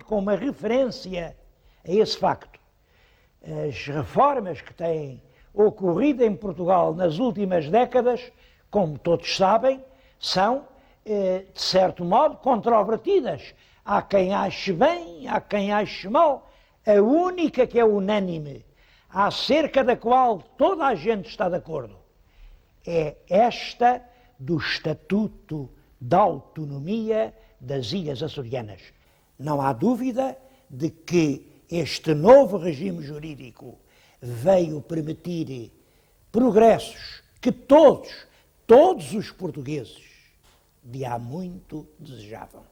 com uma referência a esse facto. As reformas que têm ocorrido em Portugal nas últimas décadas, como todos sabem, são, de certo modo, controvertidas. Há quem ache bem, há quem ache mal. A única que é unânime, acerca da qual toda a gente está de acordo, é esta do Estatuto da Autonomia das Ilhas Açorianas. Não há dúvida de que este novo regime jurídico veio permitir progressos que todos os portugueses de há muito desejavam.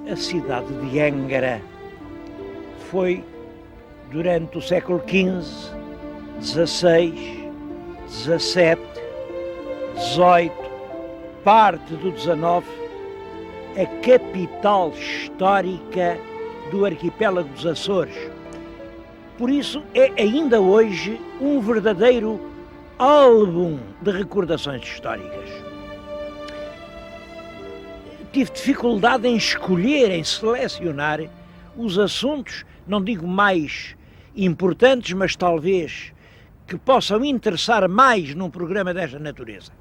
A cidade de Angra foi, durante o século XV, XVI, XVII, XVIII, parte do XIX, a capital histórica do arquipélago dos Açores. Por isso é ainda hoje um verdadeiro álbum de recordações históricas. Tive dificuldade em escolher, em selecionar os assuntos, não digo mais importantes, mas talvez que possam interessar mais num programa desta natureza.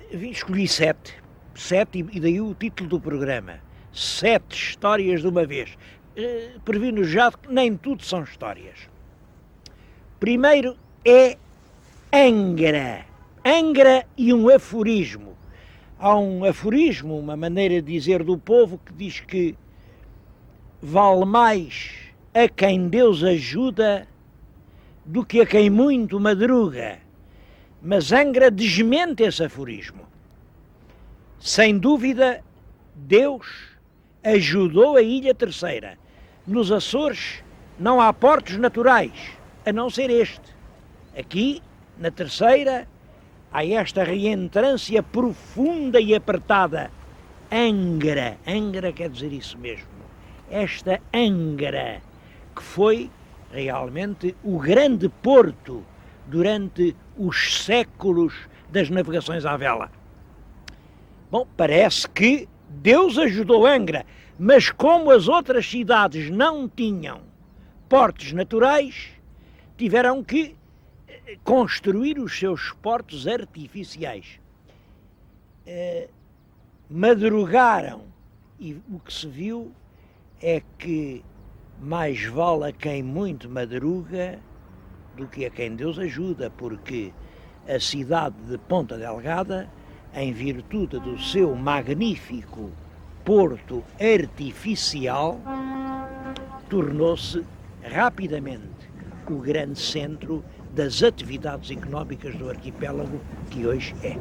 Escolhi sete, e daí o título do programa, 7 histórias de uma vez. Previno já que nem tudo são histórias. Primeiro é Angra e um aforismo. Há um aforismo, uma maneira de dizer do povo, que diz que vale mais a quem Deus ajuda do que a quem muito madruga. Mas Angra desmente esse aforismo. Sem dúvida, Deus ajudou a Ilha Terceira. Nos Açores não há portos naturais, a não ser este. Aqui, na Terceira, há esta reentrância profunda e apertada. Angra quer dizer isso mesmo. Esta Angra, que foi realmente o grande porto durante os séculos das navegações à vela. Bom, parece que Deus ajudou Angra, mas como as outras cidades não tinham portos naturais, tiveram que construir os seus portos artificiais. Madrugaram, e o que se viu é que mais vale a quem muito madruga do que a quem Deus ajuda, porque a cidade de Ponta Delgada, em virtude do seu magnífico porto artificial, tornou-se rapidamente o grande centro das atividades económicas do arquipélago que hoje é.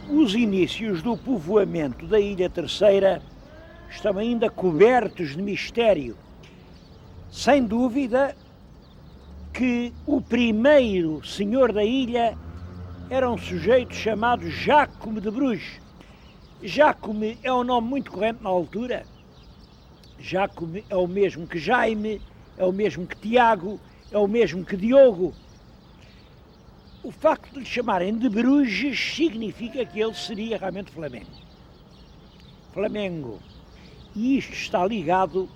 Os inícios do povoamento da Ilha Terceira estão ainda cobertos de mistério. Sem dúvida que o primeiro senhor da ilha era um sujeito chamado Jacome de Bruges. Jacome é um nome muito corrente na altura. Jacome é o mesmo que Jaime, é o mesmo que Tiago, é o mesmo que Diogo. O facto de lhe chamarem de Bruges significa que ele seria realmente Flamengo. E isto está ligado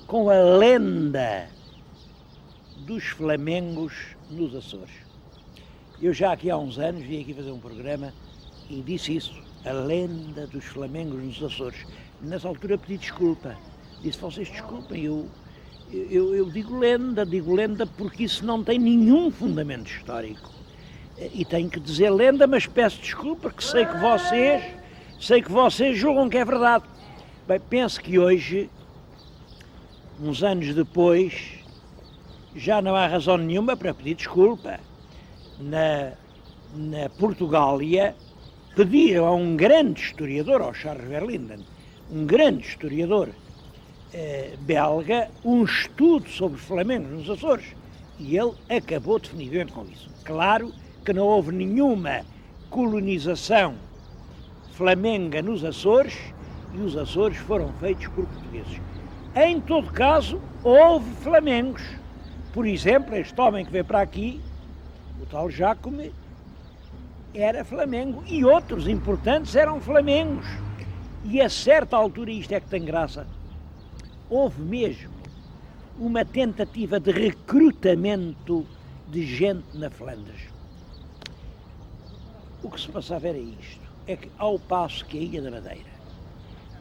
com a lenda dos flamengos nos Açores. Eu já aqui há uns anos vim aqui fazer um programa e disse isso, a lenda dos flamengos nos Açores. Nessa altura pedi desculpa, disse, vocês desculpem, eu digo lenda porque isso não tem nenhum fundamento histórico. E tenho que dizer lenda, mas peço desculpa, que sei que vocês julgam que é verdade. Bem, penso que hoje, uns anos depois, já não há razão nenhuma para pedir desculpa. Na Portugália, pediram a um grande historiador, ao Charles Verlinden, um grande historiador, belga um estudo sobre os flamengos nos Açores e ele acabou definitivamente com isso. Claro que não houve nenhuma colonização flamenga nos Açores e os Açores foram feitos por portugueses. Em todo caso, houve flamengos. Por exemplo, este homem que veio para aqui, o tal Jacome, era flamengo e outros importantes eram flamengos. E a certa altura, isto é que tem graça, houve mesmo uma tentativa de recrutamento de gente na Flandres. O que se passava era isto, é que ao passo que a Ilha da Madeira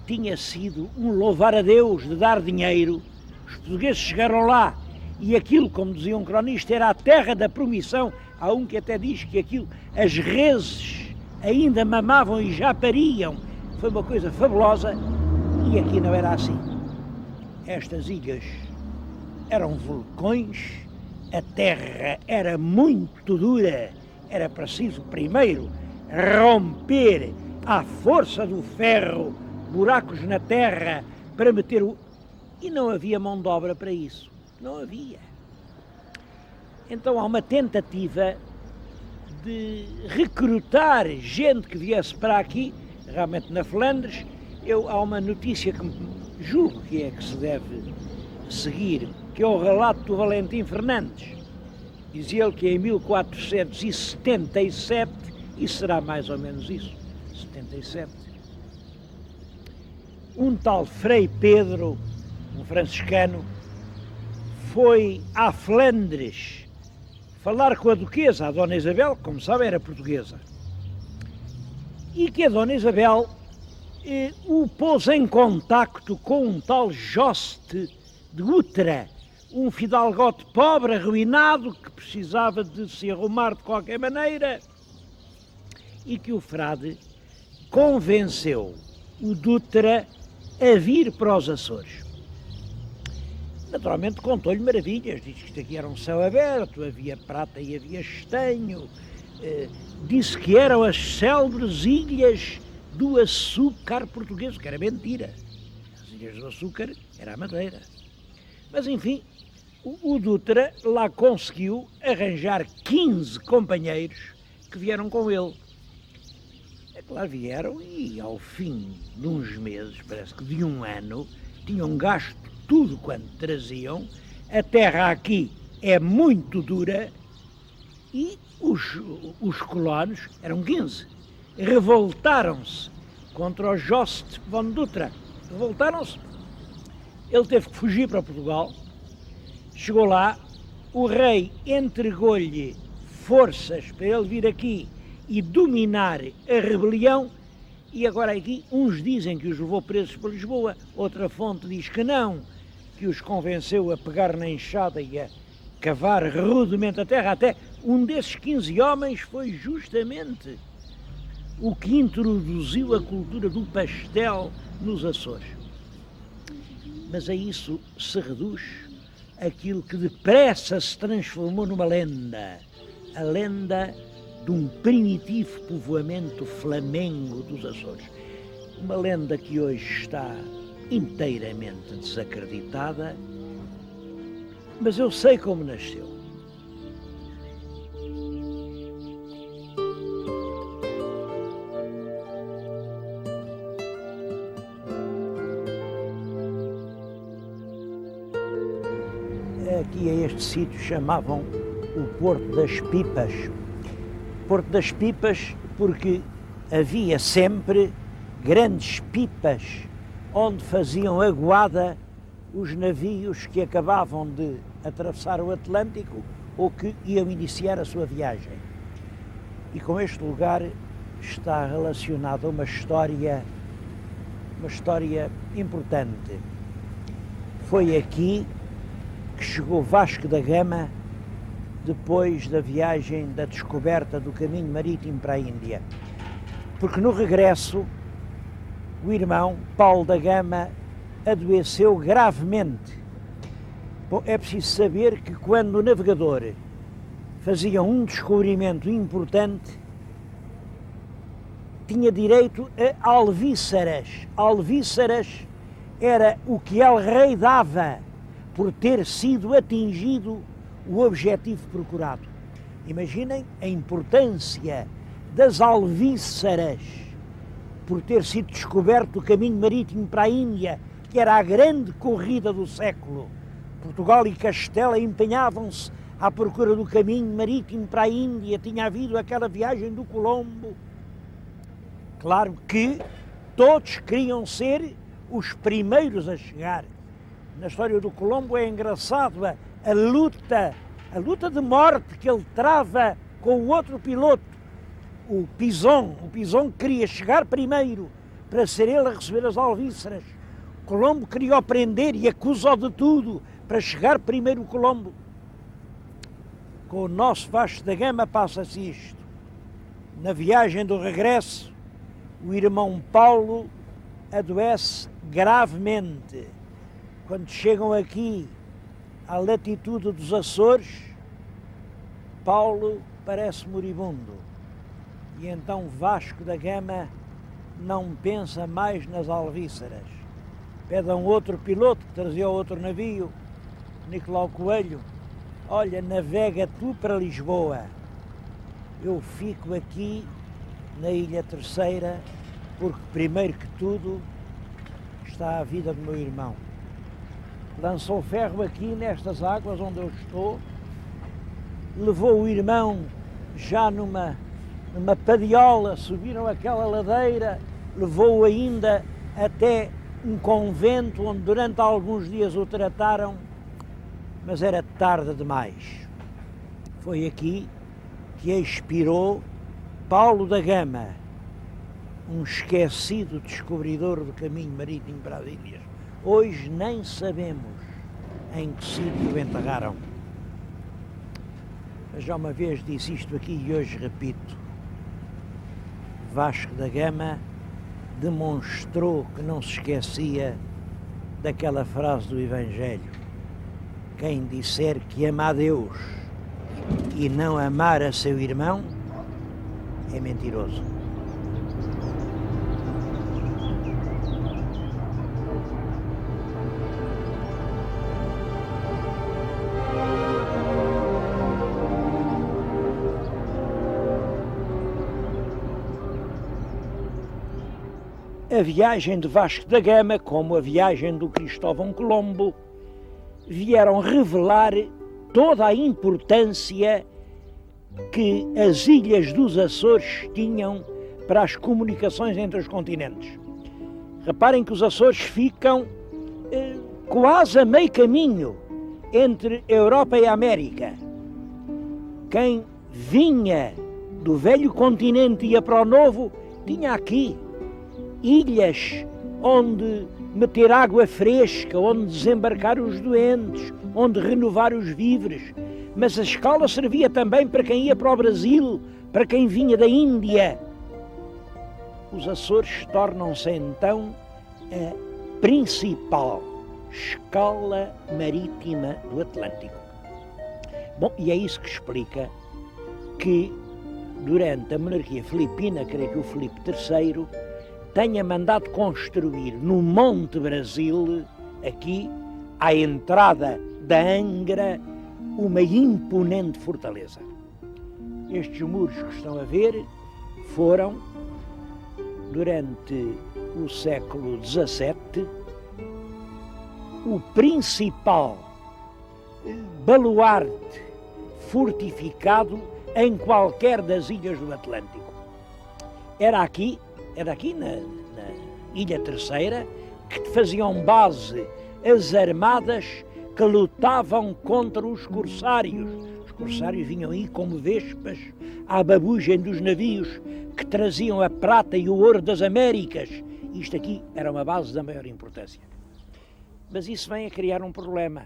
tinha sido um louvar a Deus de dar dinheiro, os portugueses chegaram lá e aquilo, como dizia um cronista, era a terra da promissão. Há um que até diz que aquilo, as reses ainda mamavam e já pariam. Foi uma coisa fabulosa e aqui não era assim. Estas ilhas eram vulcões, a terra era muito dura, era preciso primeiro romper à força do ferro buracos na terra para meter o... E não havia mão de obra para isso, não havia. Então há uma tentativa de recrutar gente que viesse para aqui, realmente na Flandres. Há uma notícia que julgo que é que se deve seguir, que é o relato do Valentim Fernandes. Dizia ele que em 1477, e será mais ou menos isso, 77, um tal Frei Pedro, um franciscano, foi à Flandres falar com a duquesa, a Dona Isabel, que, como sabem, era portuguesa, e que a Dona Isabel o pôs em contacto com um tal Joste de Utra, um fidalgote pobre, arruinado, que precisava de se arrumar de qualquer maneira, e que o frade convenceu o Dutra a vir para os Açores. Naturalmente contou-lhe maravilhas, disse que isto aqui era um céu aberto, havia prata e havia estanho, disse que eram as célebres ilhas do açúcar português, que era mentira. As ilhas do açúcar era a Madeira. Mas enfim, o Dutra lá conseguiu arranjar 15 companheiros que vieram com ele. É claro, vieram e ao fim de uns meses, parece que de um ano, tinham gasto tudo quanto traziam. A terra aqui é muito dura e os colonos, eram 15, revoltaram-se contra o Jost von Dutra. Revoltaram-se. Ele teve que fugir para Portugal. Chegou lá, o rei entregou-lhe forças para ele vir aqui e dominar a rebelião, e agora aqui uns dizem que os levou presos para Lisboa, outra fonte diz que não, que os convenceu a pegar na enxada e a cavar rudemente a terra. Até um desses 15 homens foi justamente o que introduziu a cultura do pastel nos Açores. Mas a isso se reduz aquilo que depressa se transformou numa lenda, a lenda de um primitivo povoamento flamengo dos Açores. Uma lenda que hoje está inteiramente desacreditada, mas eu sei como nasceu. Aqui a este sítio chamavam o Porto das Pipas. Porto das Pipas porque havia sempre grandes pipas onde faziam aguada os navios que acabavam de atravessar o Atlântico ou que iam iniciar a sua viagem. E com este lugar está relacionada uma história importante. Foi aqui que chegou Vasco da Gama depois da viagem da descoberta do caminho marítimo para a Índia. Porque no regresso o irmão Paulo da Gama adoeceu gravemente. Bom, é preciso saber que quando o navegador fazia um descobrimento importante, tinha direito a alvíceras. Alvíceras era o que El Rei dava por ter sido atingido o objetivo procurado. Imaginem a importância das alvíceras por ter sido descoberto o caminho marítimo para a Índia, que era a grande corrida do século. Portugal e Castela empenhavam-se à procura do caminho marítimo para a Índia, tinha havido aquela viagem do Colombo. Claro que todos queriam ser os primeiros a chegar. Na história do Colombo é engraçado a luta de morte que ele trava com o outro piloto, o Pinzón. O Pinzón queria chegar primeiro para ser ele a receber as alvíceras. Colombo queria o prender e acusa-o de tudo para chegar primeiro o Colombo. Com o nosso Vasco da Gama passa-se isto. Na viagem do regresso, o irmão Paulo adoece gravemente. Quando chegam aqui à latitude dos Açores, Paulo parece moribundo. E então Vasco da Gama não pensa mais nas alvíceras. Pede a um outro piloto que trazia outro navio, Nicolau Coelho: olha, navega tu para Lisboa, eu fico aqui na Ilha Terceira, porque primeiro que tudo está a vida do meu irmão. Lançou ferro aqui nestas águas onde eu estou, levou o irmão já numa padiola, subiram aquela ladeira, levou-o ainda até um convento onde durante alguns dias o trataram, mas era tarde demais. Foi aqui que expirou Paulo da Gama, um esquecido descobridor do caminho marítimo para as ilhas. Hoje nem sabemos em que sítio o enterraram. Mas já uma vez disse isto aqui e hoje repito: Vasco da Gama demonstrou que não se esquecia daquela frase do Evangelho: quem disser que ama a Deus e não amar a seu irmão é mentiroso. A viagem de Vasco da Gama, como a viagem do Cristóvão Colombo, vieram revelar toda a importância que as ilhas dos Açores tinham para as comunicações entre os continentes. Reparem que os Açores ficam quase a meio caminho entre a Europa e a América. Quem vinha do velho continente e ia para o novo, tinha aqui ilhas onde meter água fresca, onde desembarcar os doentes, onde renovar os víveres. Mas a escala servia também para quem ia para o Brasil, para quem vinha da Índia. Os Açores tornam-se então a principal escala marítima do Atlântico. Bom, e é isso que explica que durante a monarquia filipina, creio que o Filipe III, tenha mandado construir no Monte Brasil, aqui, à entrada da Angra, uma imponente fortaleza. Estes muros que estão a ver foram, durante o século XVII, o principal baluarte fortificado em qualquer das ilhas do Atlântico. Era aqui na Ilha Terceira, que faziam base as armadas que lutavam contra os corsários. Os corsários vinham aí como vespas à babugem dos navios que traziam a prata e o ouro das Américas. Isto aqui era uma base da maior importância. Mas isso vem a criar um problema.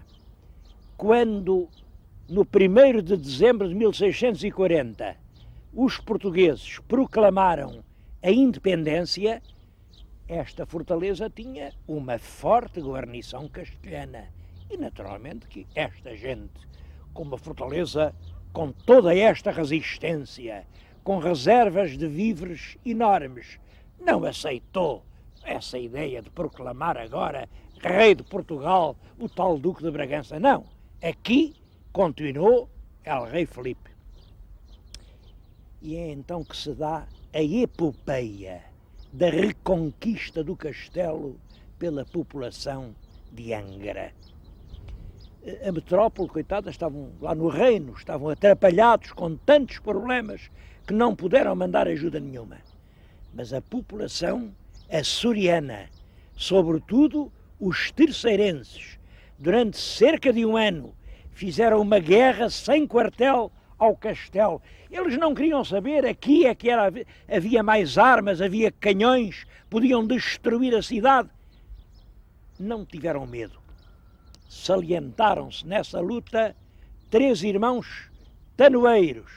Quando, no 1º de dezembro de 1640, os portugueses proclamaram a independência, esta fortaleza tinha uma forte guarnição castelhana. E naturalmente que esta gente, com uma fortaleza com toda esta resistência, com reservas de víveres enormes, não aceitou essa ideia de proclamar agora rei de Portugal, o tal Duque de Bragança. Não, aqui continuou El Rei Felipe. E é então que se dá a epopeia da reconquista do castelo pela população de Angra. A metrópole, coitada, estavam lá no reino, estavam atrapalhados com tantos problemas que não puderam mandar ajuda nenhuma. Mas a população açoriana, sobretudo os terceirenses, durante cerca de um ano, fizeram uma guerra sem quartel ao castelo. Eles não queriam saber, aqui é que havia mais armas, havia canhões, podiam destruir a cidade. Não tiveram medo. Salientaram-se nessa luta 3 irmãos tanoeiros.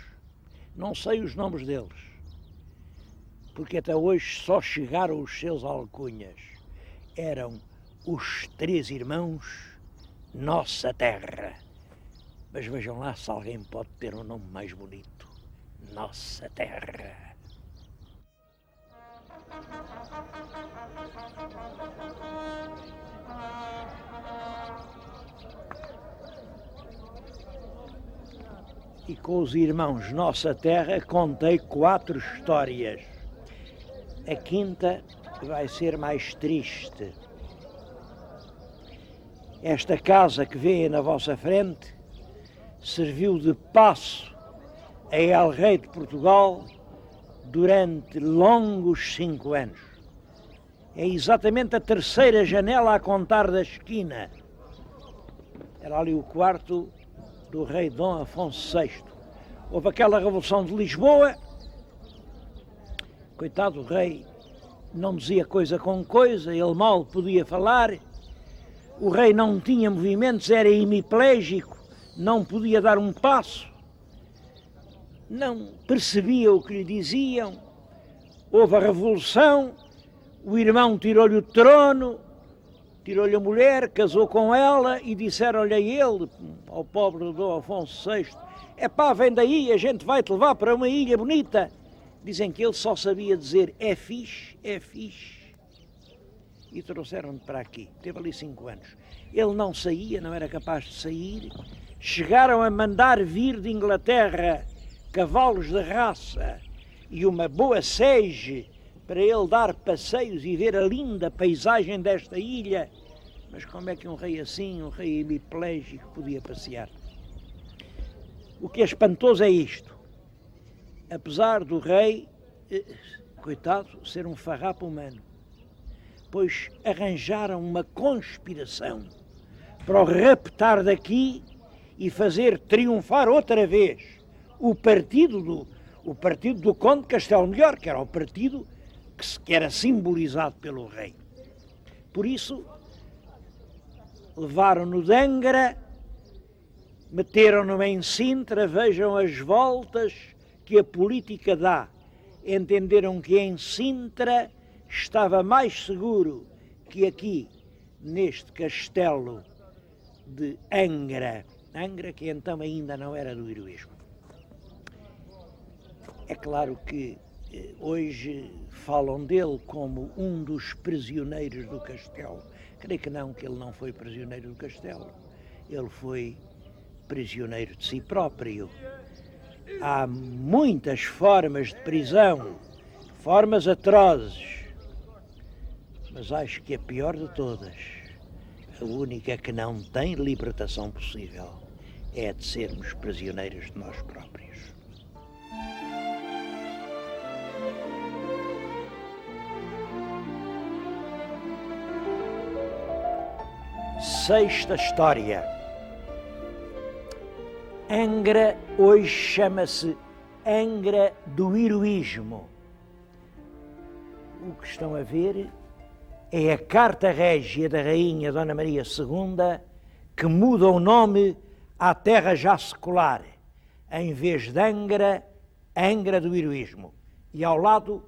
Não sei os nomes deles, porque até hoje só chegaram os seus alcunhas. Eram os 3 irmãos Nossa Terra. Mas vejam lá se alguém pode ter um nome mais bonito. Nossa Terra. E com os irmãos Nossa Terra contei 4 histórias. A quinta vai ser mais triste. Esta casa que vê na vossa frente serviu de passo a El Rei de Portugal durante longos 5 anos. É exatamente a 3ª janela a contar da esquina. Era ali o quarto do rei Dom Afonso VI. Houve aquela Revolução de Lisboa. Coitado, o rei não dizia coisa com coisa, ele mal podia falar. O rei não tinha movimentos, era hemiplégico, não podia dar um passo. Não percebia o que lhe diziam. Houve a Revolução, o irmão tirou-lhe o trono, tirou-lhe a mulher, casou com ela e disseram-lhe a ele, ao pobre Dom Afonso VI, epá, vem daí, a gente vai-te levar para uma ilha bonita. Dizem que ele só sabia dizer é fixe, é fixe. E trouxeram-no para aqui. Teve ali 5 anos. Ele não saía, não era capaz de sair. Chegaram a mandar vir de Inglaterra cavalos de raça e uma boa sege para ele dar passeios e ver a linda paisagem desta ilha. Mas como é que um rei assim, um rei hemiplégico, podia passear? O que é espantoso é isto. Apesar do rei, coitado, ser um farrapo humano, pois arranjaram uma conspiração para o raptar daqui e fazer triunfar outra vez o partido do Conde de Castelo Melhor, que era o partido que era simbolizado pelo rei. Por isso, levaram-no de Angra, meteram-no em Sintra, vejam as voltas que a política dá. Entenderam que em Sintra estava mais seguro que aqui, neste castelo de Angra. Angra, que então ainda não era do heroísmo. É claro que hoje falam dele como um dos prisioneiros do castelo. Creio que ele não foi prisioneiro do castelo. Ele foi prisioneiro de si próprio. Há muitas formas de prisão, formas atrozes, mas acho que a pior de todas, a única que não tem libertação possível, é a de sermos prisioneiros de nós próprios. Sexta história. Angra hoje chama-se Angra do Heroísmo. O que estão a ver é a Carta Régia da Rainha Dona Maria II que muda o nome à terra já secular. Em vez de Angra, Angra do Heroísmo. E ao lado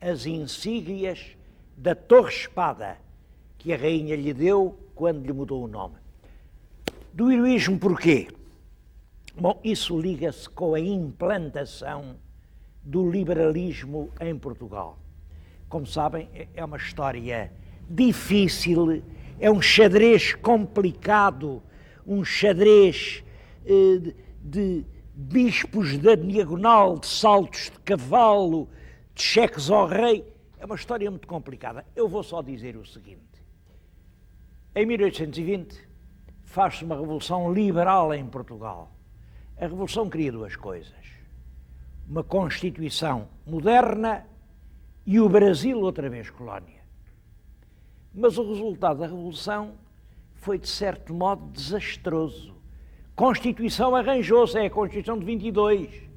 as insígnias da Torre Espada que a Rainha lhe deu quando lhe mudou o nome. Do heroísmo porquê? Bom, isso liga-se com a implantação do liberalismo em Portugal. Como sabem, é uma história difícil é um xadrez complicado, um xadrez de bispos da diagonal, de saltos de cavalo, de cheques ao rei. É uma história muito complicada. Eu vou só dizer o seguinte. Em 1820 faz-se uma revolução liberal em Portugal. A revolução queria duas coisas. Uma Constituição moderna e o Brasil outra vez colónia. Mas o resultado da revolução foi, de certo modo, desastroso. Constituição arranjou-se, é a Constituição de 22.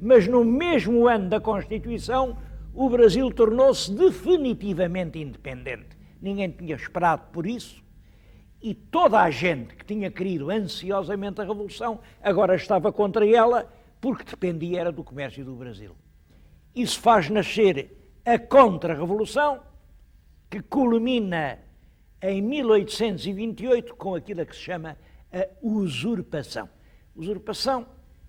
Mas no mesmo ano da Constituição, o Brasil tornou-se definitivamente independente. Ninguém tinha esperado por isso. E toda a gente que tinha querido ansiosamente a Revolução agora estava contra ela, porque dependia era do comércio do Brasil. Isso faz nascer a Contra-Revolução, que culmina em 1828 com aquilo que se chama a usurpação. Usurpação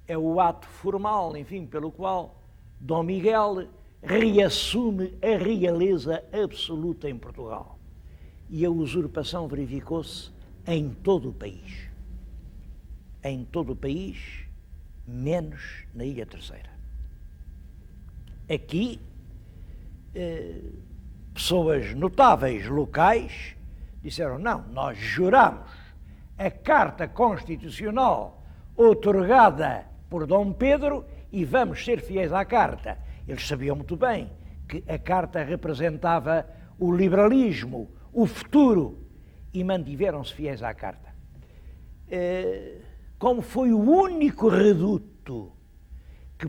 é o ato formal, enfim, pelo qual Dom Miguel reassume a realeza absoluta em Portugal. E a usurpação verificou-se em todo o país. Em todo o país, menos na Ilha Terceira. Aqui, pessoas notáveis locais disseram, não, nós juramos a Carta Constitucional outorgada por Dom Pedro e vamos ser fiéis à Carta. Eles sabiam muito bem que a Carta representava o liberalismo, o futuro, e mantiveram-se fiéis à Carta. Como foi o único reduto que